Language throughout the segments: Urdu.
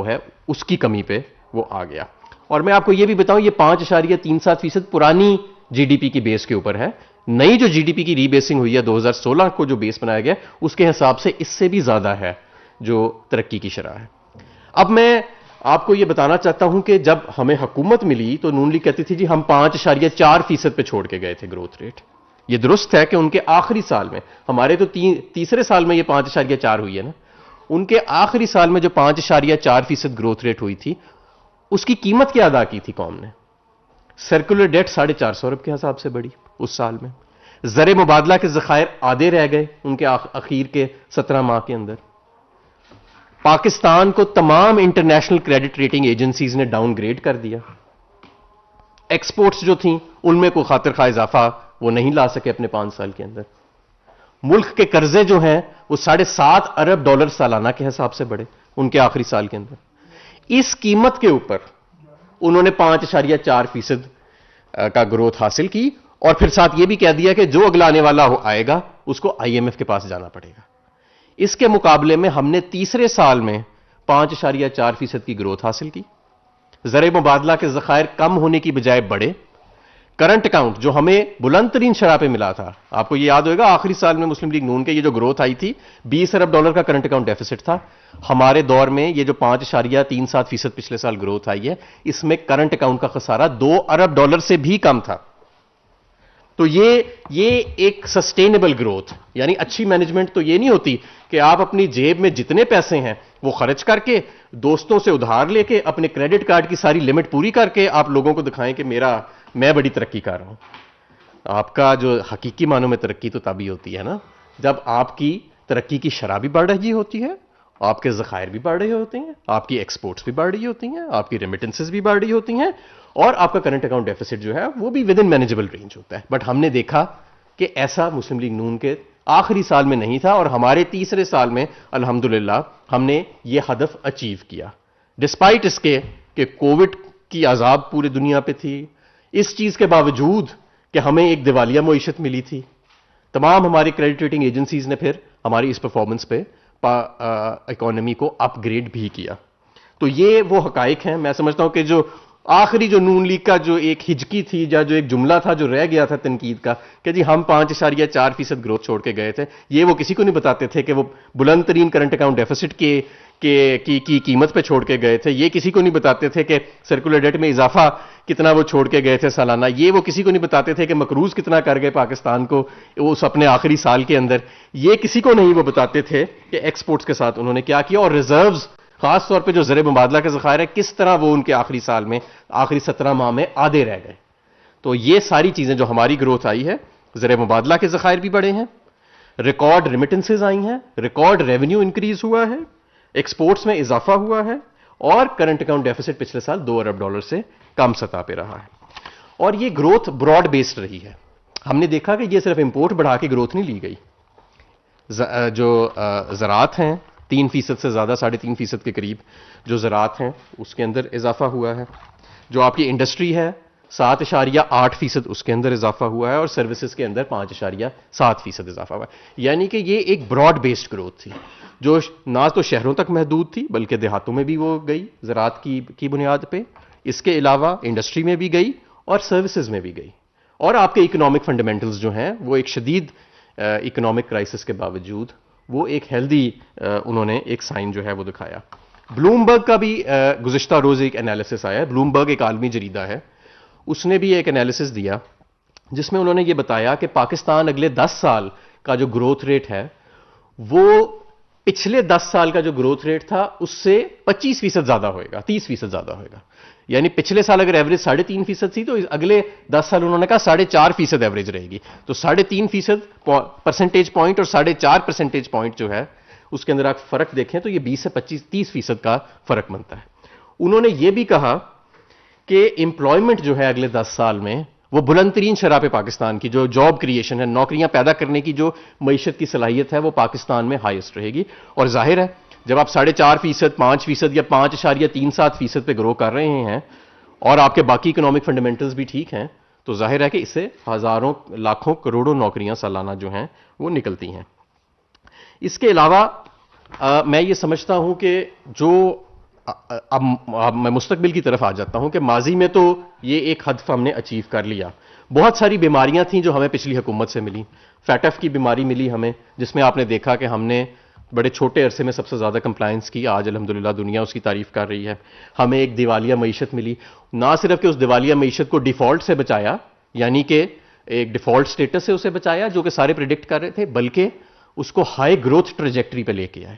وہ ہے اس کی کمی پہ وہ آ گیا. اور میں آپ کو یہ بھی بتاؤں یہ 5.37% پرانی جی ڈی پی کی بیس کے اوپر ہے. نئی جو جی ڈی پی کی ری بیسنگ ہوئی ہے 2016 کو جو بیس بنایا گیا اس کے حساب سے اس سے بھی زیادہ ہے جو ترقی کی شرح ہے. اب میں آپ کو یہ بتانا چاہتا ہوں کہ جب ہمیں حکومت ملی تو نون لیگ کہتی تھی جی ہم 5.4% پہ چھوڑ کے گئے تھے گروتھ ریٹ. یہ درست ہے کہ ان کے آخری سال میں, ہمارے تو تیسرے سال میں یہ 5.4 ہوئی ہے نا, ان کے آخری سال میں جو 5.4% گروتھ ریٹ ہوئی تھی اس کی قیمت کیا ادا کی تھی قوم نے؟ سرکولر ڈیٹ 450 ارب کے حساب سے بڑھی اس سال میں. زر مبادلہ کے ذخائر آدھے رہ گئے ان کے اخیر کے 17 ماہ کے اندر. پاکستان کو تمام انٹرنیشنل کریڈٹ ریٹنگ ایجنسیز نے ڈاؤن گریڈ کر دیا. ایکسپورٹس جو تھیں ان میں کوئی خاطر خواہ اضافہ وہ نہیں لا سکے اپنے 5 سال کے اندر. ملک کے قرضے جو ہیں وہ 7.5 ارب ڈالر سالانہ کے حساب سے بڑھے ان کے آخری سال کے اندر. اس قیمت کے اوپر انہوں نے 5.4% کا گروتھ حاصل کی اور پھر ساتھ یہ بھی کہہ دیا کہ جو اگلا آنے والا آئے گا اس کو آئی ایم ایف کے پاس جانا پڑے گا. اس کے مقابلے میں ہم نے تیسرے سال میں 5.4% کی گروتھ حاصل کی. زر مبادلہ کے ذخائر کم ہونے کی بجائے بڑھے. کرنٹ اکاؤنٹ جو ہمیں بلند ترین شرح پہ ملا تھا, آپ کو یہ یاد ہوئے گا آخری سال میں مسلم لیگ نون کے یہ جو گروتھ آئی تھی 20 ارب ڈالر کا کرنٹ اکاؤنٹ ڈیفیسٹ تھا. ہمارے دور میں یہ جو 5.37% پچھلے سال گروتھ آئی ہے اس میں کرنٹ اکاؤنٹ کا خسارہ 2 ارب ڈالر سے بھی کم تھا. تو یہ ایک سسٹینیبل گروتھ, یعنی اچھی مینجمنٹ تو یہ نہیں ہوتی کہ آپ اپنی جیب میں جتنے پیسے ہیں وہ خرچ کر کے دوستوں سے ادھار لے کے اپنے کریڈٹ کارڈ کی ساری لمٹ پوری کر کے آپ لوگوں کو دکھائیں کہ میں بڑی ترقی کر رہا ہوں. آپ کا جو حقیقی معنوں میں ترقی تو تبھی ہوتی ہے نا جب آپ کی ترقی کی شرح بھی بڑھ رہی ہوتی ہے, آپ کے ذخائر بھی بڑھ رہے ہوتے ہیں, آپ کی ایکسپورٹس بھی بڑھ رہی ہوتی ہیں, آپ کی ریمیٹنسز بھی بڑھ رہی ہوتی ہیں اور آپ کا کرنٹ اکاؤنٹ ڈیفیسٹ جو ہے وہ بھی ود ان مینیجبل رینج ہوتا ہے. بٹ ہم نے دیکھا کہ ایسا مسلم لیگ نون کے آخری سال میں نہیں تھا اور ہمارے تیسرے سال میں الحمدللہ ہم نے یہ ہدف اچیو کیا ڈسپائٹ اس کے کہ کووڈ کی عذاب پورے دنیا پہ تھی. اس چیز کے باوجود کہ ہمیں ایک دیوالیہ معیشت ملی تھی, تمام ہماری کریڈٹ ریٹنگ ایجنسیز نے پھر ہماری اس پرفارمنس پہ اکانومی کو اپ گریڈ بھی کیا. تو یہ وہ حقائق ہیں. میں سمجھتا ہوں کہ جو آخری جو نون لیگ کا جو ایک ہجکی تھی یا جو ایک جملہ تھا جو رہ گیا تھا تنقید کا کہ جی ہم 5.4% گروتھ چھوڑ کے گئے تھے, یہ وہ کسی کو نہیں بتاتے تھے کہ وہ بلند ترین کرنٹ اکاؤنٹ ڈیفیسٹ کی قیمت پہ چھوڑ کے گئے تھے. یہ کسی کو نہیں بتاتے تھے کہ سرکولر ڈیٹ میں اضافہ کتنا وہ چھوڑ کے گئے تھے سالانہ. یہ وہ کسی کو نہیں بتاتے تھے کہ مقروض کتنا کر گئے پاکستان کو اس اپنے آخری سال کے اندر. یہ کسی کو نہیں وہ بتاتے تھے کہ ایکسپورٹس کے ساتھ انہوں نے کیا کیا اور ریزروز خاص طور پہ جو زر مبادلہ کے ذخائر ہے کس طرح وہ ان کے آخری سال میں آخری 17 ماہ میں آدھے رہ گئے. تو یہ ساری چیزیں جو ہماری گروتھ آئی ہے, زر مبادلہ کے ذخائر بھی بڑھے ہیں, ریکارڈ ریمیٹنسز آئی ہیں, ریکارڈ ریونیو انکریز ہوا ہے, ایکسپورٹس میں اضافہ ہوا ہے اور کرنٹ اکاؤنٹ ڈیفیسٹ پچھلے سال 2 ارب ڈالر سے کم سطح پہ رہا ہے. اور یہ گروتھ براڈ بیسڈ رہی ہے. ہم نے دیکھا کہ یہ صرف امپورٹ بڑھا کے گروتھ نہیں لی گئی. جو زراعت ہیں 3% سے زیادہ 3.5% کے قریب جو زراعت ہیں اس کے اندر اضافہ ہوا ہے. جو آپ کی انڈسٹری ہے 7.8% اس کے اندر اضافہ ہوا ہے اور سروسز کے اندر 5.7% اضافہ ہوا ہے. یعنی کہ یہ ایک براڈ بیسڈ گروتھ تھی جو نہ تو شہروں تک محدود تھی بلکہ دیہاتوں میں بھی وہ گئی زراعت کی بنیاد پہ, اس کے علاوہ انڈسٹری میں بھی گئی اور سروسز میں بھی گئی. اور آپ کے اکنامک فنڈامنٹلز جو ہیں وہ ایک شدید اکنامک کرائسس کے باوجود وہ ایک ہیلدی انہوں نے ایک سائن جو ہے وہ دکھایا. بلومبرگ کا بھی گزشتہ روز ایک انالیسس آیا ہے. بلومبرگ ایک عالمی جریدہ ہے, اس نے بھی ایک انالیسس دیا جس میں انہوں نے یہ بتایا کہ پاکستان اگلے 10 سال کا جو گروتھ ریٹ ہے وہ پچھلے 10 سال کا جو گروتھ ریٹ تھا اس سے 25% زیادہ ہوئے گا, 30% زیادہ ہوئے گا. یعنی پچھلے سال اگر ایوریج 3.5% تھی تو اگلے 10 سال انہوں نے کہا 4.5% ایوریج رہے گی. تو 3.5% پرسنٹیج پوائنٹ اور 4.5 پرسنٹیج پوائنٹ جو ہے اس کے اندر آپ فرق دیکھیں تو یہ 20 سے 30% کا فرق بنتا ہے. انہوں نے یہ بھی کہا کہ امپلائمنٹ جو ہے اگلے 10 سال میں وہ بلند ترین شرح پہ پاکستان کی جو جاب کریشن ہے, نوکریاں پیدا کرنے کی جو معیشت کی صلاحیت ہے وہ پاکستان میں ہائیسٹ رہے گی. اور ظاہر ہے جب آپ 4.5%, 5% یا 5.37% پہ گرو کر رہے ہیں اور آپ کے باقی اکنامک فنڈامنٹلز بھی ٹھیک ہیں تو ظاہر ہے کہ اس سے ہزاروں لاکھوں کروڑوں نوکریاں سالانہ جو ہیں وہ نکلتی ہیں. اس کے علاوہ میں یہ سمجھتا ہوں کہ جو اب میں مستقبل کی طرف آ جاتا ہوں کہ ماضی میں تو یہ ایک ہدف ہم نے اچیو کر لیا. بہت ساری بیماریاں تھیں جو ہمیں پچھلی حکومت سے ملی. فیٹ ایف کی بیماری ملی ہمیں، جس میں آپ نے دیکھا کہ ہم نے بڑے چھوٹے عرصے میں سب سے زیادہ کمپلائنس کی. آج الحمدللہ دنیا اس کی تعریف کر رہی ہے. ہمیں ایک دیوالیہ معیشت ملی. نہ صرف کہ اس دیوالیہ معیشت کو ڈیفالٹ سے بچایا، یعنی کہ ایک ڈیفالٹ سٹیٹس سے اسے بچایا جو کہ سارے پریڈکٹ کر رہے تھے، بلکہ اس کو ہائی گروتھ ٹریجیکٹری پہ لے کے آئے.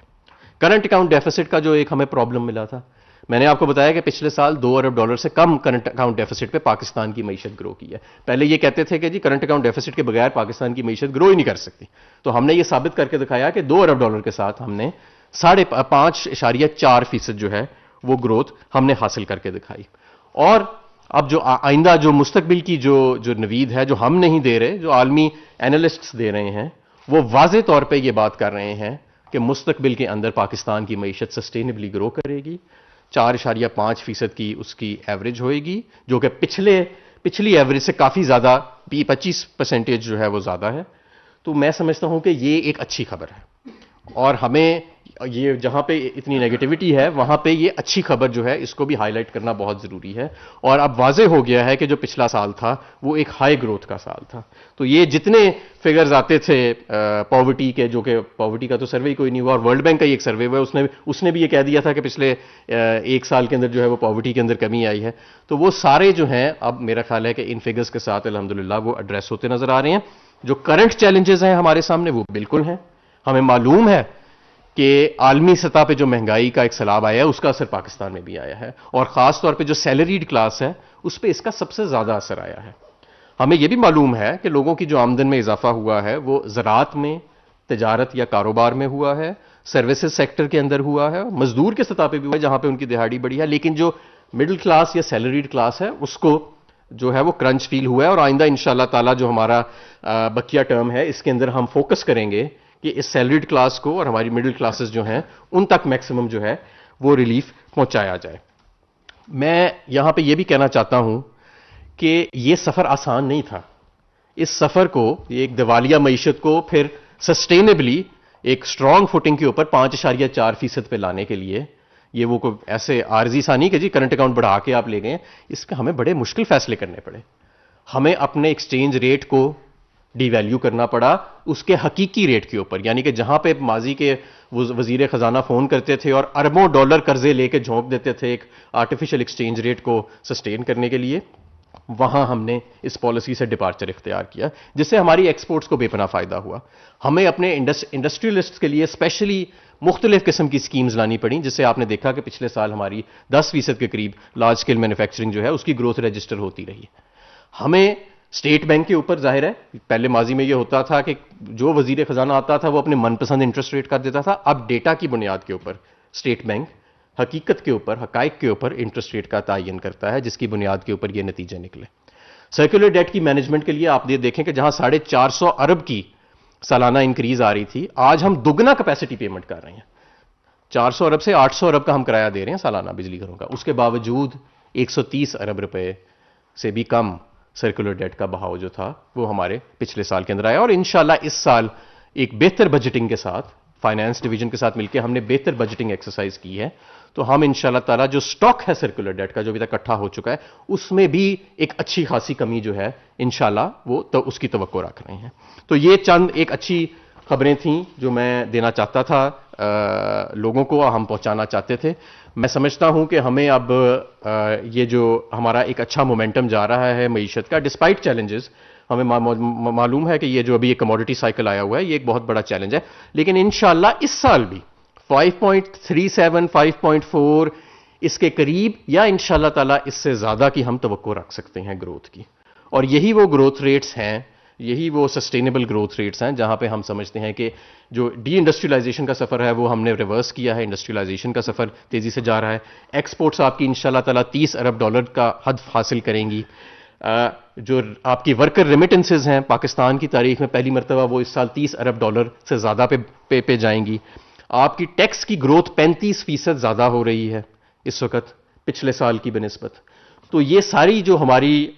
کرنٹ اکاؤنٹ ڈیفیسٹ کا جو ایک ہمیں پرابلم ملا تھا، میں نے آپ کو بتایا کہ پچھلے سال $2 ارب سے کم کرنٹ اکاؤنٹ ڈیفیسٹ پہ پاکستان کی معیشت گرو کی ہے. پہلے یہ کہتے تھے کہ جی کرنٹ اکاؤنٹ ڈیفیسٹ کے بغیر پاکستان کی معیشت گرو ہی نہیں کر سکتی. تو ہم نے یہ ثابت کر کے دکھایا کہ $2 ارب کے ساتھ ہم نے 5.4% جو ہے وہ گروتھ ہم نے حاصل کر کے دکھائی. اور اب جو آئندہ جو مستقبل کی جو نوید ہے، جو ہم نہیں دے رہے، جو عالمی اینالسٹس دے رہے ہیں، وہ واضح طور پہ یہ بات کر رہے ہیں کہ مستقبل کے اندر پاکستان کی معیشت سسٹینبلی گرو کرے گی. 4.5% کی اس کی ایوریج ہوئے گی، جو کہ پچھلی ایوریج سے کافی زیادہ 25% جو ہے وہ زیادہ ہے. تو میں سمجھتا ہوں کہ یہ ایک اچھی خبر ہے، اور ہمیں یہ جہاں پہ اتنی نیگیٹیوٹی ہے وہاں پہ یہ اچھی خبر جو ہے اس کو بھی ہائی لائٹ کرنا بہت ضروری ہے. اور اب واضح ہو گیا ہے کہ جو پچھلا سال تھا وہ ایک ہائی گروتھ کا سال تھا. تو یہ جتنے فگرز آتے تھے پاورٹی کے، جو کہ پاورٹی کا تو سروے کوئی نہیں ہوا، اور ورلڈ بینک کا ہی ایک سروے ہوا، اس نے بھی یہ کہہ دیا تھا کہ پچھلے ایک سال کے اندر جو ہے وہ پاورٹی کے اندر کمی آئی ہے. تو وہ سارے جو ہیں اب میرا خیال ہے کہ ان فگرز کے ساتھ الحمدللہ وہ ایڈریس ہوتے نظر آ رہے ہیں. جو کرنٹ چیلنجز ہیں ہمارے سامنے وہ بالکل ہیں. ہمیں معلوم ہے کہ عالمی سطح پہ جو مہنگائی کا ایک سیلاب آیا ہے اس کا اثر پاکستان میں بھی آیا ہے، اور خاص طور پہ جو سیلریڈ کلاس ہے اس پہ اس کا سب سے زیادہ اثر آیا ہے. ہمیں یہ بھی معلوم ہے کہ لوگوں کی جو آمدن میں اضافہ ہوا ہے وہ زراعت میں، تجارت یا کاروبار میں ہوا ہے، سروسز سیکٹر کے اندر ہوا ہے، مزدور کے سطح پہ بھی ہوا ہے جہاں پہ ان کی دہاڑی بڑھی ہے. لیکن جو مڈل کلاس یا سیلریڈ کلاس ہے اس کو جو ہے وہ کرنچ فیل ہوا ہے. اور آئندہ انشاءاللہ تعالی جو ہمارا بقیہ ٹرم ہے اس کے اندر ہم فوکس کریں گے کہ اس سیلریڈ کلاس کو اور ہماری مڈل کلاسز جو ہیں ان تک میکسیمم جو ہے وہ ریلیف پہنچایا جائے. میں یہاں پہ یہ بھی کہنا چاہتا ہوں کہ یہ سفر آسان نہیں تھا. اس سفر کو، ایک دیوالیہ معیشت کو پھر سسٹینبلی ایک سٹرونگ فوٹنگ کے اوپر 5.4% پہ لانے کے لیے، یہ وہ کوئی ایسے عارضی سا نہیں کہ جی کرنٹ اکاؤنٹ بڑھا کے آپ لے گئے. اس کا ہمیں بڑے مشکل فیصلے کرنے پڑے. ہمیں اپنے ایکسچینج ریٹ کو ڈی ویلیو کرنا پڑا اس کے حقیقی ریٹ کے اوپر، یعنی کہ جہاں پہ ماضی کے وزیر خزانہ فون کرتے تھے اور اربوں ڈالر قرضے لے کے جھونک دیتے تھے ایک آرٹیفیشل ایکسچینج ریٹ کو سسٹین کرنے کے لیے، وہاں ہم نے اس پالیسی سے ڈپارچر اختیار کیا جس سے ہماری ایکسپورٹس کو بے پناہ فائدہ ہوا. ہمیں اپنے انڈسٹریلسٹ کے لیے اسپیشلی مختلف قسم کی سکیمز لانی پڑیں، جس سے آپ نے دیکھا کہ پچھلے سال ہماری 10% کے قریب لارج اسکیل مینوفیکچرنگ جو ہے اس کی گروتھ رجسٹر ہوتی رہی. ہمیں اسٹیٹ بینک کے اوپر، ظاہر ہے پہلے ماضی میں یہ ہوتا تھا کہ جو وزیر خزانہ آتا تھا وہ اپنے من پسند انٹرسٹ ریٹ کر دیتا تھا. اب ڈیٹا کی بنیاد کے اوپر اسٹیٹ بینک حقیقت کے اوپر، حقائق کے اوپر انٹرسٹ ریٹ کا تعین کرتا ہے، جس کی بنیاد کے اوپر یہ نتیجے نکلے. سرکولر ڈیٹ کی مینجمنٹ کے لیے آپ یہ دیکھیں کہ جہاں 450 ارب کی سالانہ انکریز آ رہی تھی، آج ہم دگنا کیپیسٹی پیمنٹ کر رہے ہیں. 400 ارب سے 800 ارب کا ہم کرایہ دے رہے ہیں سالانہ بجلی گھروں کا. اس کے باوجود 130 ارب روپے سے بھی کم سرکولر ڈیٹ کا بہاؤ جو تھا وہ ہمارے پچھلے سال کے اندر آیا. اور انشاءاللہ اس سال ایک بہتر بجٹنگ کے ساتھ، فائنانس ڈویژن کے ساتھ مل کے ہم نے بہتر بجٹنگ ایکسرسائز کی ہے. تو ہم انشاءاللہ تعالی جو سٹاک ہے سرکولر ڈیٹ کا جو ابھی تک اکٹھا ہو چکا ہے اس میں بھی ایک اچھی خاصی کمی جو ہے انشاءاللہ وہ تو اس کی توقع رکھ رہے ہیں. تو یہ چند ایک اچھی خبریں تھیں جو میں دینا چاہتا تھا لوگوں کو، ہم پہنچانا چاہتے تھے. میں سمجھتا ہوں کہ ہمیں اب یہ جو ہمارا ایک اچھا مومنٹم جا رہا ہے معیشت کا، ڈسپائٹ چیلنجز، ہمیں معلوم ہے کہ یہ جو ابھی ایک کموڈٹی سائیکل آیا ہوا ہے یہ ایک بہت بڑا چیلنج ہے، لیکن انشاءاللہ اس سال بھی 5.37 5.4 اس کے قریب یا انشاءاللہ تعالی اس سے زیادہ کی ہم توقع رکھ سکتے ہیں گروتھ کی. اور یہی وہ گروتھ ریٹس ہیں، یہی وہ سسٹینیبل گروتھ ریٹس ہیں جہاں پہ ہم سمجھتے ہیں کہ جو ڈی انڈسٹریلائزیشن کا سفر ہے وہ ہم نے ریورس کیا ہے، انڈسٹریلائزیشن کا سفر تیزی سے جا رہا ہے. ایکسپورٹس آپ کی انشاءاللہ تعالی 30 ارب ڈالر کا ہدف حاصل کریں گی. جو آپ کی ورکر ریمیٹنسز ہیں پاکستان کی تاریخ میں پہلی مرتبہ وہ اس سال 30 ارب ڈالر سے زیادہ پہ جائیں گی. آپ کی ٹیکس کی گروتھ 35% زیادہ ہو رہی ہے اس وقت پچھلے سال کی بنسبت. تو یہ ساری جو ہماری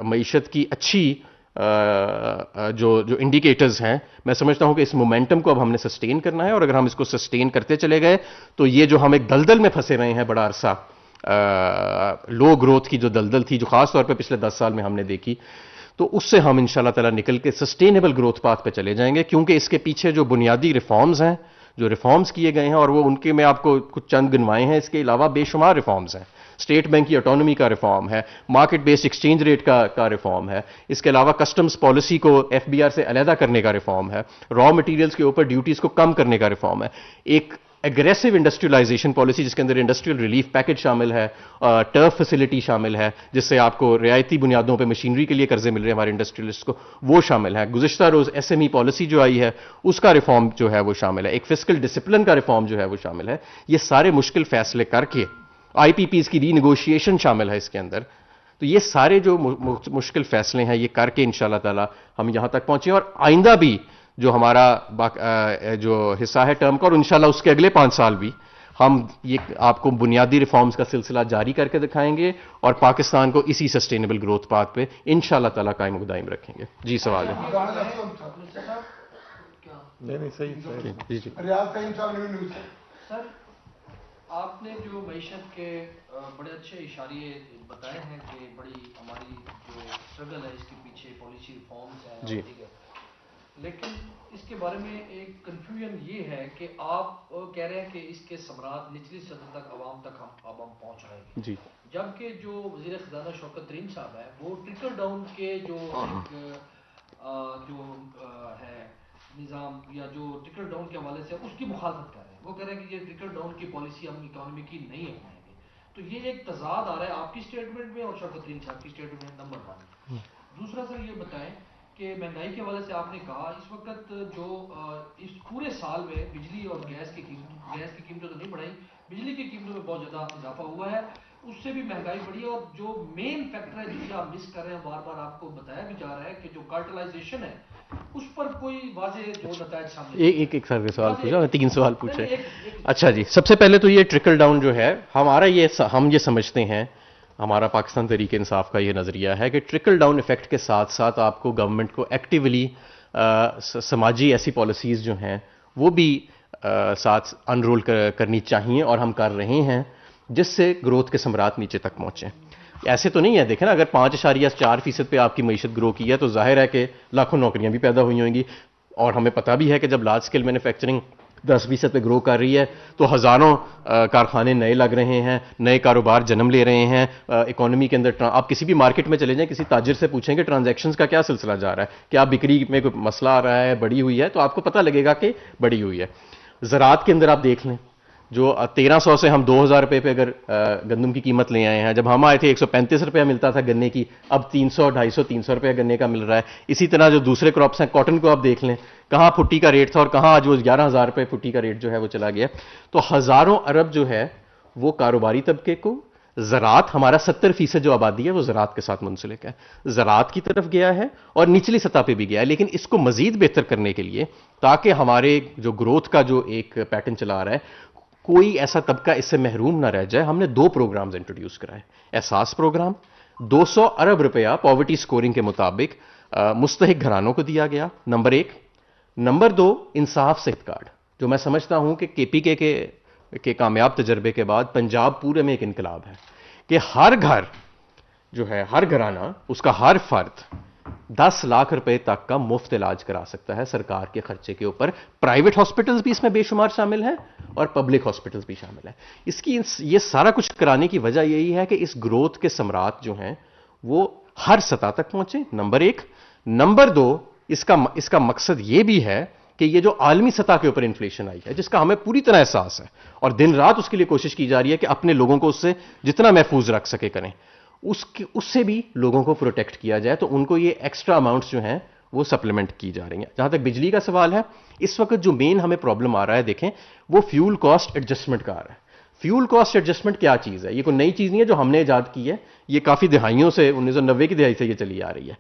معیشت کی اچھی جو انڈیکیٹرز ہیں، میں سمجھتا ہوں کہ اس مومنٹم کو اب ہم نے سسٹین کرنا ہے، اور اگر ہم اس کو سسٹین کرتے چلے گئے تو یہ جو ہم ایک دلدل میں پھنسے رہے ہیں بڑا عرصہ، لو گروتھ کی جو دلدل تھی، جو خاص طور پہ پچھلے 10 سال میں ہم نے دیکھی، تو اس سے ہم انشاءاللہ تعالیٰ نکل کے سسٹینیبل گروتھ پاتھ پہ چلے جائیں گے، کیونکہ اس کے پیچھے جو بنیادی ریفارمز ہیں، جو ریفارمز کیے گئے ہیں، اور وہ ان کے میں آپ کو کچھ چند گنوائے ہیں، اس کے علاوہ بے شمار ریفارمز ہیں۔ اسٹیٹ بینک کی آٹونومی کا ریفارم ہے، مارکیٹ بیسڈ ایکسچینج ریٹ کا ریفارم ہے، اس کے علاوہ کسٹمز پالیسی کو ایف بی آر سے علیحدہ کرنے کا ریفارم ہے، را مٹیریلز کے اوپر ڈیوٹیز کو کم کرنے کا ریفارم ہے، ایک ایگریسو انڈسٹریلائزیشن پالیسی جس کے اندر انڈسٹریل ریلیف پیکج شامل ہے، ٹرف فیسلٹی شامل ہے جس سے آپ کو رعایتی بنیادوں پہ مشینری کے لیے قرضے مل رہے ہیں ہمارے انڈسٹریلسٹ کو، وہ شامل ہے۔ گزشتہ روز ایس ایم ای پالیسی جو آئی ہے اس کا ریفارم جو ہے وہ شامل ہے، ایک فسکل ڈسپلن کا ریفارم جو ہے وہ شامل ہے۔ یہ سارے مشکل فیصلے کر کے آئی پی پیز کی ری نیگوشیشن شامل ہے اس کے اندر، تو یہ سارے جو مشکل فیصلے ہیں یہ کر کے انشاءاللہ تعالی ہم یہاں تک پہنچے، اور آئندہ بھی جو ہمارا جو حصہ ہے ٹرم کا، اور انشاءاللہ اس کے اگلے 5 سال بھی ہم یہ آپ کو بنیادی ریفارمز کا سلسلہ جاری کر کے دکھائیں گے، اور پاکستان کو اسی سسٹینیبل گروتھ پاتھ پہ انشاءاللہ تعالی قائم و دائم رکھیں گے۔ جی سوال ہے؟ نہیں صحیح جی جی سر، آپ نے جو معیشت کے بڑے اچھے اشاریے بتائے ہیں کہ بڑی ہماری جو اسٹرگل ہے اس کے پیچھے پالیسی ریفارمز ہیں جی، لیکن اس کے بارے میں ایک کنفیوژن یہ ہے کہ آپ کہہ رہے ہیں کہ اس کے ثمرات نچلی سطح تک عوام تک ہم پہنچ رہے ہیں، جی، جبکہ جو وزیر خزانہ شوکت ترین صاحب ہے وہ ٹرکل ڈاؤن کے جو ہے نظام، یا جو ٹرکل ڈاؤن کے حوالے سے اس کی مخالفت کر رہے ہیں۔ وہ کہہ رہے ہیں کہ یہ ٹرکل ڈاؤن کی پالیسی ہم اکانومی کی نہیں اپنائیں گے۔ تو یہ ایک تضاد آ رہا ہے آپ کی اسٹیٹمنٹ میں اور شوکت ترین صاحب کی اسٹیٹمنٹ میں، نمبر 1۔ دوسرا سر یہ بتائیں کہ مہنگائی کے حوالے سے آپ نے کہا اس وقت جو اس پورے سال میں بجلی اور گیس کی قیمتیں تو نہیں بڑھائی، بجلی کی قیمتوں میں بہت زیادہ اضافہ ہوا ہے، اس سے بھی مہنگائی بڑھی ہے، اور جو مین فیکٹر ہے جسے آپ مس کر رہے ہیں، بار بار آپ کو بتایا بھی جا رہا ہے کہ جو کارٹلائزیشن ہے اس پر کوئی واضح جو نتائج سامنے ایک سوال پوچھا، 3 سوال پوچھے۔ اچھا جی، سب سے پہلے تو یہ ٹرکل ڈاؤن جو ہے ہمارا، ہم یہ سمجھتے ہیں، ہمارا پاکستان تحریک انصاف کا یہ نظریہ ہے کہ ٹرکل ڈاؤن ایفیکٹ کے ساتھ ساتھ آپ کو گورنمنٹ کو ایکٹیولی سماجی ایسی پالیسیز جو ہیں وہ بھی ساتھ انرول کرنی چاہیے، اور ہم کر رہے ہیں، جس سے گروتھ کے ثمرات نیچے تک پہنچیں۔ ایسے تو نہیں ہے، دیکھیں نا، اگر 5.4% پہ آپ کی معیشت گرو کی ہے تو ظاہر ہے کہ لاکھوں نوکریاں بھی پیدا ہوئی ہوں گی، اور ہمیں پتہ بھی ہے کہ جب لارج اسکیل مینوفیکچرنگ 10% پہ گرو کر رہی ہے تو ہزاروں کارخانے نئے لگ رہے ہیں، نئے کاروبار جنم لے رہے ہیں اکانومی کے اندر۔ آپ کسی بھی مارکیٹ میں چلے جائیں، کسی تاجر سے پوچھیں کہ ٹرانزیکشنز کا کیا سلسلہ جا رہا ہے، کیا بکری میں کوئی مسئلہ آ رہا ہے، بڑی ہوئی ہے، تو آپ کو پتہ لگے گا کہ بڑی ہوئی ہے۔ زراعت کے اندر آپ دیکھ لیں، جو 1300 سے ہم 2000 روپے پہ اگر گندم کی قیمت لے آئے ہیں، جب ہم آئے تھے 135 روپیہ ملتا تھا گنے کی، اب 300 250 300 روپیہ گنے کا مل رہا ہے۔ اسی طرح جو دوسرے کراپس ہیں، کاٹن کو آپ دیکھ لیں، کہاں پھٹی کا ریٹ تھا اور کہاں آج وہ 11,000 روپے پھٹی کا ریٹ جو ہے وہ چلا گیا۔ تو ہزاروں ارب جو ہے وہ کاروباری طبقے کو، زراعت، ہمارا 70% جو آبادی ہے وہ زراعت کے ساتھ منسلک ہے، زراعت کی طرف گیا ہے اور نچلی سطح پہ بھی گیا ہے۔ لیکن اس کو مزید بہتر کرنے کے لیے، تاکہ ہمارے جو گروتھ کا جو ایک پیٹرن چلا رہا ہے کوئی ایسا طبقہ اس سے محروم نہ رہ جائے، ہم نے 2 پروگرامز انٹروڈیوس کرائے۔ احساس پروگرام 200 ارب روپیہ پاورٹی سکورنگ کے مطابق مستحق گھرانوں کو دیا گیا، نمبر 1۔ نمبر 2، انصاف صحت کارڈ، جو میں سمجھتا ہوں کہ کے پی کے کامیاب تجربے کے بعد پنجاب پورے میں ایک انقلاب ہے کہ ہر گھر جو ہے، ہر گھرانہ، اس کا ہر فرد 10 لاکھ روپے تک کا مفت علاج کرا سکتا ہے سرکار کے خرچے کے اوپر۔ پرائیویٹ ہاسپٹلز بھی اس میں بے شمار شامل ہیں اور پبلک ہاسپٹلز بھی شامل ہیں۔ یہ سارا کچھ کرانے کی وجہ یہی ہے کہ اس گروتھ کے ثمرات جو ہیں وہ ہر سطح تک پہنچیں، نمبر 1۔ نمبر 2، اس کا مقصد یہ بھی ہے کہ یہ جو عالمی سطح کے اوپر انفلیشن آئی ہے، جس کا ہمیں پوری طرح احساس ہے اور دن رات اس کے لیے کوشش کی جا رہی ہے کہ اپنے لوگوں کو اس سے جتنا محفوظ رکھ سکے کریں، اس سے بھی لوگوں کو پروٹیکٹ کیا جائے، تو ان کو یہ ایکسٹرا اماؤنٹس جو ہیں وہ سپلیمنٹ کی جا رہی ہیں۔ جہاں تک بجلی کا سوال ہے، اس وقت جو مین ہمیں پرابلم آ رہا ہے، دیکھیں، وہ فیول کاسٹ ایڈجسٹمنٹ کا آ رہا ہے۔ فیول کاسٹ ایڈجسٹمنٹ کیا چیز ہے؟ یہ کوئی نئی چیز نہیں ہے جو ہم نے ایجاد کی ہے، یہ کافی دہائیوں سے، 1990 کی دہائی سے یہ چلی آ رہی ہے۔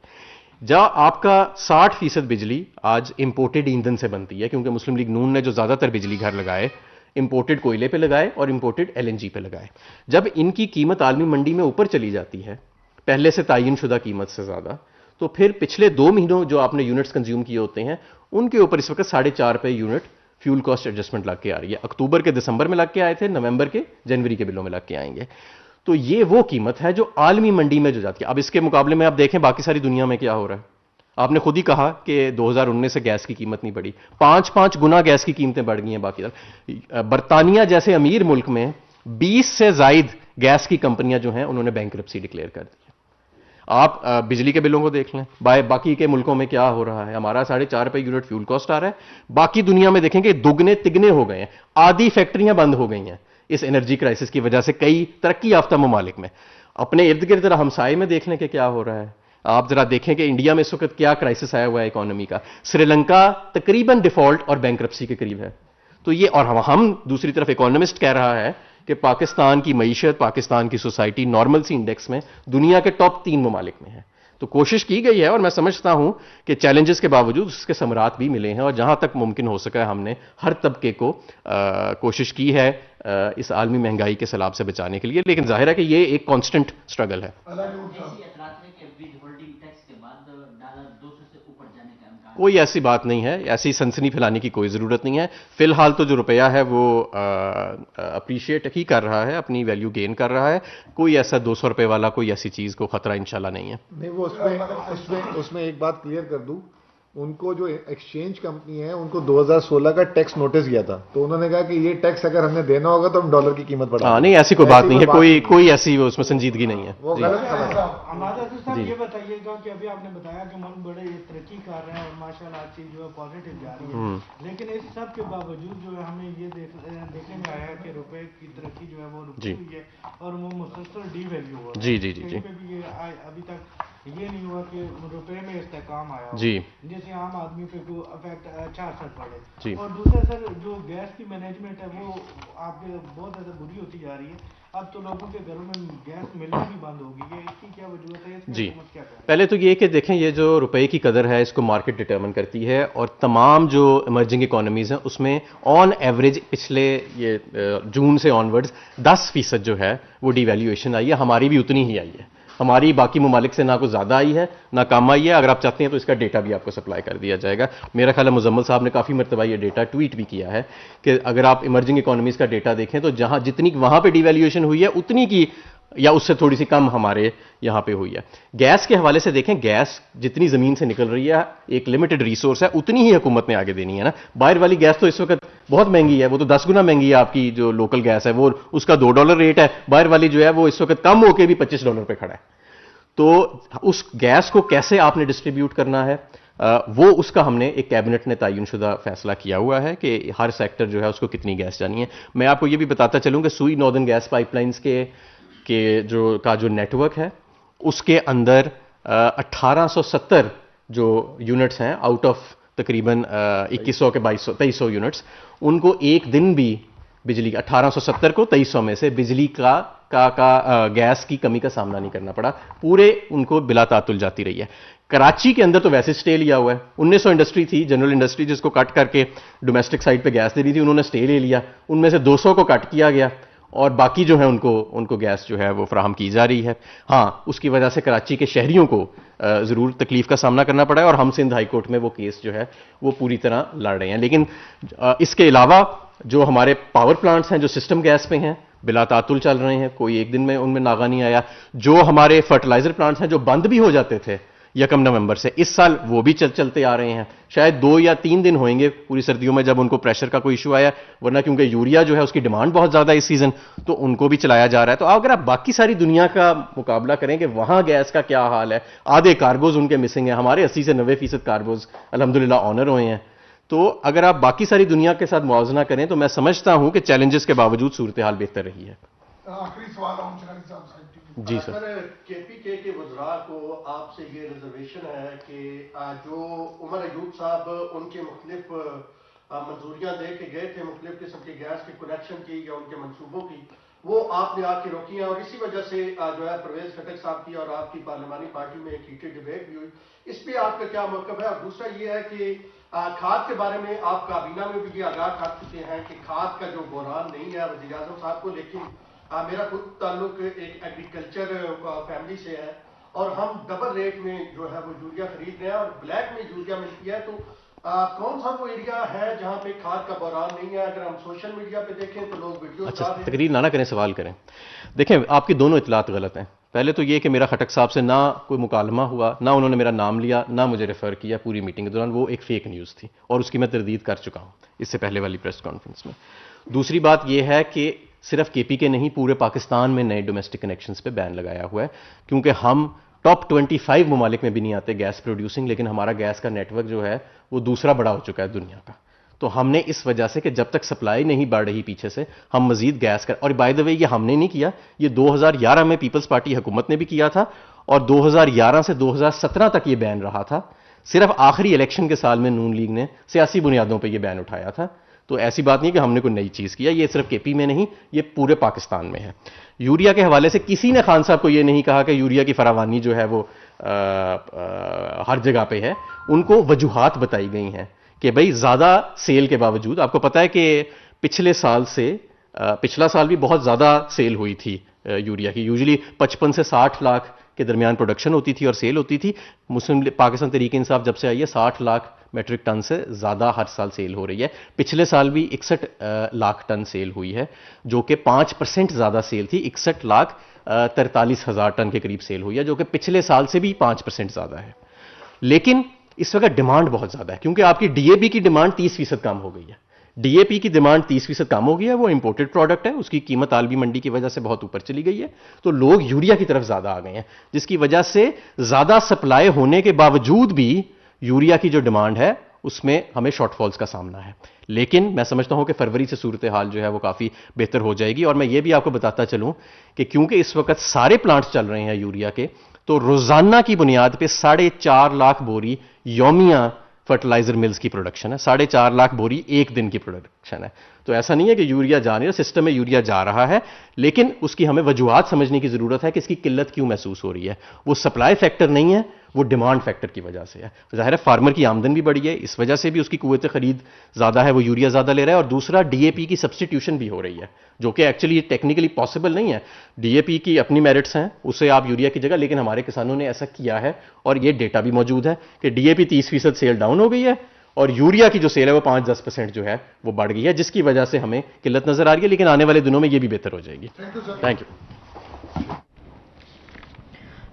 جہاں آپ کا 60% بجلی آج امپورٹڈ ایندھن سے بنتی ہے، کیونکہ مسلم لیگ نون نے جو زیادہ تر بجلی گھر لگائے امپورٹڈ کوئلے پہ لگائے اور امپورٹڈ ایل این جی پہ لگائے۔ جب ان کی قیمت عالمی منڈی میں اوپر چلی جاتی ہے، پہلے سے تعین شدہ قیمت سے زیادہ، تو پھر پچھلے 2 مہینوں جو آپ نے یونٹس کنزیوم کیے ہوتے ہیں ان کے اوپر اس وقت 4.5 روپے یونٹ فیول کاسٹ ایڈجسٹمنٹ لگ کے آ رہی ہے. اکتوبر کے دسمبر میں لگ کے آئے تھے, نومبر کے جنوری کے بلوں میں لگ کے آئیں گے. تو یہ وہ قیمت ہے جو عالمی منڈی میں جو جاتی ہے. اب اس کے مقابلے میں آپ دیکھیں باقی ساری دنیا میں کیا ہو رہا ہے. آپ نے خود ہی کہا کہ 2019 سے گیس کی قیمت نہیں بڑھی, 5 گنا گیس کی قیمتیں بڑھ گئی ہیں. باقی برطانیہ جیسے امیر ملک میں 20 سے زائد گیس کی کمپنیاں جو ہیں انہوں نے بینکرپسی ڈکلیئر کر دی ہے. آپ بجلی کے بلوں کو دیکھ لیں, باقی کے ملکوں میں کیا ہو رہا ہے. ہمارا 4.5 روپے یونٹ فیول کاسٹ آ رہا ہے, باقی دنیا میں دیکھیں کہ دگنے تگنے ہو گئے ہیں. آدھی فیکٹریاں بند ہو گئی ہیں اس انرجی کرائسس کی وجہ سے کئی ترقی یافتہ ممالک میں. اپنے ارد گرد ذرا ہمسائے میں دیکھ لیں کہ کیا ہو رہا ہے. آپ ذرا دیکھیں کہ انڈیا میں اس وقت کیا کرائسس آیا ہوا ہے اکانومی کا. سری لنکا تقریباً ڈیفالٹ اور بینکرپسی کے قریب ہے. تو یہ, اور ہم دوسری طرف اکانومسٹ کہہ رہا ہے کہ پاکستان کی معیشت, پاکستان کی سوسائٹی نارمل سی انڈیکس میں دنیا کے ٹاپ 3 ممالک میں ہے. تو کوشش کی گئی ہے اور میں سمجھتا ہوں کہ چیلنجز کے باوجود اس کے ثمرات بھی ملے ہیں, اور جہاں تک ممکن ہو سکا ہے ہم نے ہر طبقے کو کوشش کی ہے اس عالمی مہنگائی کے سیلاب سے بچانے کے لیے. لیکن ظاہر ہے کہ یہ ایک کانسٹنٹ سٹرگل ہے. کوئی ایسی بات نہیں ہے, ایسی سنسنی پھیلانے کی کوئی ضرورت نہیں ہے. فی الحال تو جو روپیہ ہے وہ اپریشیٹ ہی کر رہا ہے, اپنی ویلیو گین کر رہا ہے. کوئی ایسا 200 روپے والا کوئی ایسی چیز کو خطرہ انشاءاللہ نہیں ہے. نہیں, وہ اس میں ایک بات کلیئر کر دوں. ان کو جو ایکسچینج کمپنی ہے ان کو 2016 کا ٹیکس نوٹس گیا تھا, تو انہوں نے کہا کہ یہ ٹیکس اگر ہم نے دینا ہوگا تو ہم ڈالر کی قیمت بڑھا. ہاں نہیں, ایسی کوئی بات نہیں ہے, کوئی ایسی اس میں سنجیدگی نہیں ہے. وہ غلط خبر ہے. صاحب یہ بتائیے گا کہ ابھی آپ نے بتایا کہ ملک بڑے ترقی کر رہے ہیں اور ماشاءاللہ ہر چیز جو ہے پازیٹیو جا رہی ہے, لیکن اس سب کے باوجود جو ہے ہمیں یہ دیکھنے میں آیا ہے کہ روپے کی ترقی جو ہے وہ رکی ہوئی ہے اور وہ مسلسل ڈی ویلیو ہوا ہے. جی جی جی جی, ابھی تک یہ نہیں ہوا کہ روپے میں استحکام آیا ہو جی, جس سے عام آدمی پہ کو افیکٹ اچھا اثر پڑے. جی. اور دوسرا سر جو گیس کی مینجمنٹ ہے وہ آپ کے بہت زیادہ بری ہوتی جا رہی ہے. اب تو لوگوں کے گھروں میں گیس ملنا بھی بند ہوگی, یہ اس کی کیا وجوہات ہے؟ جی, پہلے تو یہ کہ دیکھیں یہ جو روپے کی قدر ہے اس کو مارکیٹ ڈٹرمن کرتی ہے, اور تمام جو ایمرجنگ اکانومیز ہیں اس میں آن ایوریج پچھلے یہ جون سے آن ورڈز 10% جو ہے وہ ڈی ویلیویشن آئی ہے. ہماری بھی اتنی ہی آئی ہے, ہماری باقی ممالک سے نہ کوئی زیادہ آئی ہے نہ کم آئی ہے. اگر آپ چاہتے ہیں تو اس کا ڈیٹا بھی آپ کو سپلائی کر دیا جائے گا. میرا خیال ہے مزمل صاحب نے کافی مرتبہ یہ ڈیٹا ٹویٹ بھی کیا ہے کہ اگر آپ ایمرجنگ اکانومیز کا ڈیٹا دیکھیں تو جہاں جتنی وہاں پہ ڈی ویلیویشن ہوئی ہے اتنی کی یا اس سے تھوڑی سی کم ہمارے یہاں پہ ہوئی ہے. گیس کے حوالے سے دیکھیں, گیس جتنی زمین سے نکل رہی ہے ایک لمیٹڈ ریسورس ہے, اتنی ہی حکومت نے آگے دینی ہے نا. باہر والی گیس تو اس وقت بہت مہنگی ہے, وہ تو 10 گنا مہنگی ہے. آپ کی جو لوکل گیس ہے وہ اس کا $2 ریٹ ہے, باہر والی جو ہے وہ اس وقت کم ہو کے بھی $25 پہ کھڑا ہے. تو اس گیس کو کیسے آپ نے ڈسٹریبیوٹ کرنا ہے وہ اس کا ہم نے ایک کیبنٹ نے تعین شدہ فیصلہ کیا ہوا ہے کہ ہر سیکٹر جو ہے اس کو کتنی گیس جانی ہے. میں آپ کو یہ بھی بتاتا چلوں کہ سوئی ناردرن گیس پائپ لائنز کے جو نیٹ ورک ہے اس کے اندر 1870 جو یونٹس ہیں آؤٹ آف تقریباً 2100 کے 2300 یونٹس, ان کو ایک دن بھی بجلی 1870 کو 2300 میں سے بجلی کا گیس کی کمی کا سامنا نہیں کرنا پڑا. پورے ان کو بلا تعطل جاتی رہی ہے. کراچی کے اندر تو ویسے سٹے لیا ہوا ہے. 1900 انڈسٹری تھی, جنرل انڈسٹری, جس کو کٹ کر کے ڈومیسٹک سائٹ پہ گیس دے دی تھی, انہوں نے سٹے لے لیا. ان میں سے 200 کو کٹ کیا گیا اور باقی جو ہے ان کو گیس جو ہے وہ فراہم کی جا رہی ہے. ہاں, اس کی وجہ سے کراچی کے شہریوں کو ضرور تکلیف کا سامنا کرنا پڑا ہے, اور ہم سندھ ہائی کورٹ میں وہ کیس جو ہے وہ پوری طرح لڑ رہے ہیں. لیکن اس کے علاوہ جو ہمارے پاور پلانٹس ہیں جو سسٹم گیس پہ ہیں بلا تعطل چل رہے ہیں, کوئی ایک دن میں ان میں ناغہ نہیں آیا. جو ہمارے فرٹیلائزر پلانٹس ہیں جو بند بھی ہو جاتے تھے 1 نومبر سے, اس سال وہ بھی چلتے آ رہے ہیں. شاید 2 یا 3 دن ہوئیں گے پوری سردیوں میں جب ان کو پریشر کا کوئی ایشو آیا, ورنہ کیونکہ یوریا جو ہے اس کی ڈیمانڈ بہت زیادہ ہے اس سیزن, تو ان کو بھی چلایا جا رہا ہے. تو اگر آپ باقی ساری دنیا کا مقابلہ کریں کہ وہاں گیس کا کیا حال ہے, آدھے کارگوز ان کے مسنگ ہیں, ہمارے 80 سے 90% کارگوز الحمدللہ آنر ہوئے ہیں. تو اگر آپ باقی ساری دنیا کے ساتھ موازنہ کریں تو میں سمجھتا ہوں کہ چیلنجز کے باوجود صورتحال بہتر رہی ہے. آخری سوال جی سر. کے پی کے وزراء کو آپ سے یہ ریزرویشن ہے کہ جو عمر ایوب صاحب ان کے مختلف منظوریاں دے کے گئے تھے مختلف قسم کے گیس کے کنیکشن کی یا ان کے منصوبوں کی, وہ آپ نے آ کے روکی ہیں, اور اسی وجہ سے جو ہے پرویز خٹک صاحب کی اور آپ کی پارلیمانی پارٹی میں ایک ہیٹڈ ڈبیٹ بھی ہوئی. اس پہ آپ کا کیا موقف ہے؟ اور دوسرا یہ ہے کہ کھاد کے بارے میں آپ کابینہ میں بھی یہ آگاہ کر چکے ہیں کہ کھاد کا جو بحران نہیں ہے وزیر اعظم صاحب کو, لیکن میرا خود تعلق ایک ایگریکلچر فیملی سے ہے, اور ہم ڈبل ریٹ میں جو ہے وہ یوریا خرید رہے ہیں اور بلیک میں یوریا ملتی ہے. تو کون سا وہ ایریا ہے جہاں پہ کھاد کا بحران نہیں ہے؟ اگر ہم سوشل میڈیا پہ دیکھیں تو لوگ ویڈیوز اچھا ڈال رہے ہیں. تقریر نہ کریں، سوال کریں. دیکھیں آپ کی دونوں اطلاعات غلط ہیں. پہلے تو یہ کہ میرا خٹک صاحب سے نہ کوئی مکالمہ ہوا، نہ انہوں نے میرا نام لیا، نہ مجھے ریفر کیا پوری میٹنگ کے دوران. وہ ایک فیک نیوز تھی اور اس کی میں تردید کر چکا ہوں اس سے پہلے والی پریس کانفرنس میں. دوسری بات یہ ہے کہ صرف کے پی کے نہیں، پورے پاکستان میں نئے ڈومیسٹک کنیکشنز پہ بین لگایا ہوا ہے، کیونکہ ہم ٹاپ 25 ممالک میں بھی نہیں آتے گیس پروڈیوسنگ، لیکن ہمارا گیس کا نیٹ ورک جو ہے وہ دوسرا بڑا ہو چکا ہے دنیا کا. تو ہم نے اس وجہ سے کہ جب تک سپلائی نہیں بڑھ رہی پیچھے سے، ہم مزید گیس کر. اور بائی دا وے یہ ہم نے نہیں کیا، یہ 2011 میں پیپلز پارٹی حکومت نے بھی کیا تھا اور 2011 سے 2017 تک یہ بین رہا تھا. صرف آخری الیکشن کے سال میں نون لیگ نے سیاسی بنیادوں پہ یہ بین اٹھایا تھا. تو ایسی بات نہیں کہ ہم نے کوئی نئی چیز کیا، یہ صرف کے پی میں نہیں، یہ پورے پاکستان میں ہے. یوریا کے حوالے سے کسی نے خان صاحب کو یہ نہیں کہا کہ یوریا کی فراوانی جو ہے وہ ہر جگہ پہ ہے. ان کو وجوہات بتائی گئی ہیں کہ بھئی زیادہ سیل کے باوجود، آپ کو پتا ہے کہ پچھلے سال سے پچھلا سال بھی بہت زیادہ سیل ہوئی تھی یوریا کی. یوزلی 55 سے 60 لاکھ کے درمیان پروڈکشن ہوتی تھی اور سیل ہوتی تھی. مسلم پاکستان تحریک انصاف جب سے آئی ہے 60 لاکھ میٹرک ٹن سے زیادہ ہر سال سیل ہو رہی ہے. پچھلے سال بھی 61 لاکھ ٹن سیل ہوئی ہے، جو کہ 5% زیادہ سیل تھی. 61 لاکھ 43 ہزار ٹن کے قریب سیل ہوئی ہے، جو کہ پچھلے سال سے بھی 5% زیادہ ہے. لیکن اس وقت ڈیمانڈ بہت زیادہ ہے، کیونکہ آپ کی ڈی اے پی کی ڈیمانڈ 30% کم ہو گئی ہے. ڈی اے پی کی ڈیمانڈ 30% کم ہو گئی ہے، وہ امپورٹڈ پروڈکٹ ہے، اس کی قیمت عالمی منڈی کی وجہ سے بہت اوپر چلی گئی ہے. تو لوگ یوریا کی طرف زیادہ آ گئے ہیں، جس کی وجہ سے زیادہ سپلائی ہونے کے باوجود بھی یوریا کی جو ڈیمانڈ ہے اس میں ہمیں شارٹ فالز کا سامنا ہے. لیکن میں سمجھتا ہوں کہ فروری سے صورتحال جو ہے وہ کافی بہتر ہو جائے گی. اور میں یہ بھی آپ کو بتاتا چلوں کہ کیونکہ اس وقت سارے پلانٹس چل رہے ہیں یوریا کے، تو روزانہ کی بنیاد پہ 4.5 لاکھ بوری یومیہ فرٹیلائزر ملز کی پروڈکشن ہے. 4.5 لاکھ بوری ایک دن کی پروڈکشن ہے. تو ایسا نہیں ہے کہ یوریا جا نہیں ہے، سسٹم میں یوریا جا رہا ہے، لیکن اس کی ہمیں وجوہات سمجھنے کی ضرورت ہے کہ اس کی قلت کیوں محسوس ہو رہی ہے. وہ سپلائی فیکٹر نہیں ہے، وہ ڈیمانڈ فیکٹر کی وجہ سے ہے. ظاہر ہے فارمر کی آمدن بھی بڑھی ہے، اس وجہ سے بھی اس کی قوت خرید زیادہ ہے، وہ یوریا زیادہ لے رہا ہے. اور دوسرا ڈی اے پی کی سبسٹیٹیوشن بھی ہو رہی ہے، جو کہ ایکچولی ٹیکنیکلی پاسبل نہیں ہے. ڈی اے پی کی اپنی میرٹس ہیں، اسے آپ یوریا کی جگہ، لیکن ہمارے کسانوں نے ایسا کیا ہے اور یہ ڈیٹا بھی موجود ہے کہ D A P 30% sale down ہو گئی ہے اور یوریا کی جو سیل ہے وہ 5-10% جو ہے وہ بڑھ گئی ہے، جس کی وجہ سے ہمیں قلت نظر آ رہی ہے. لیکن آنے والے دنوں میں یہ بھی بہتر ہو جائے گی. Thank you.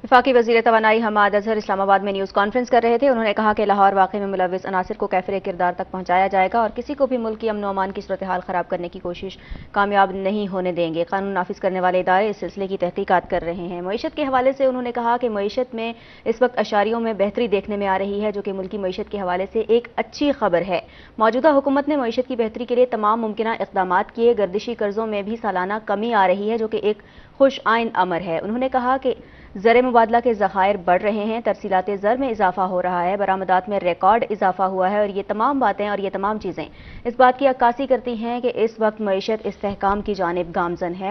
وفاقی وزیر توانائی حماد اظہر اسلام آباد میں نیوز کانفرنس کر رہے تھے. انہوں نے کہا کہ لاہور واقعے میں ملوث عناصر کو کیفر کردار تک پہنچایا جائے گا اور کسی کو بھی ملک کی امن و امان کی صورتحال خراب کرنے کی کوشش کامیاب نہیں ہونے دیں گے. قانون نافذ کرنے والے ادارے اس سلسلے کی تحقیقات کر رہے ہیں. معیشت کے حوالے سے انہوں نے کہا کہ معیشت میں اس وقت اشاریوں میں بہتری دیکھنے میں آ رہی ہے، جو کہ ملکی معیشت کے حوالے سے ایک اچھی خبر ہے. موجودہ حکومت نے معیشت کی بہتری کے لیے تمام ممکنہ اقدامات کیے. گردشی قرضوں میں بھی سالانہ کمی آ رہی ہے، جو کہ ایک خوش آئند امر ہے. انہوں نے کہا کہ زر مبادلہ کے ذخائر بڑھ رہے ہیں، ترسیلات زر میں اضافہ ہو رہا ہے، برآمدات میں ریکارڈ اضافہ ہوا ہے اور یہ تمام باتیں اور یہ تمام چیزیں اس بات کی عکاسی کرتی ہیں کہ اس وقت معیشت استحکام کی جانب گامزن ہے.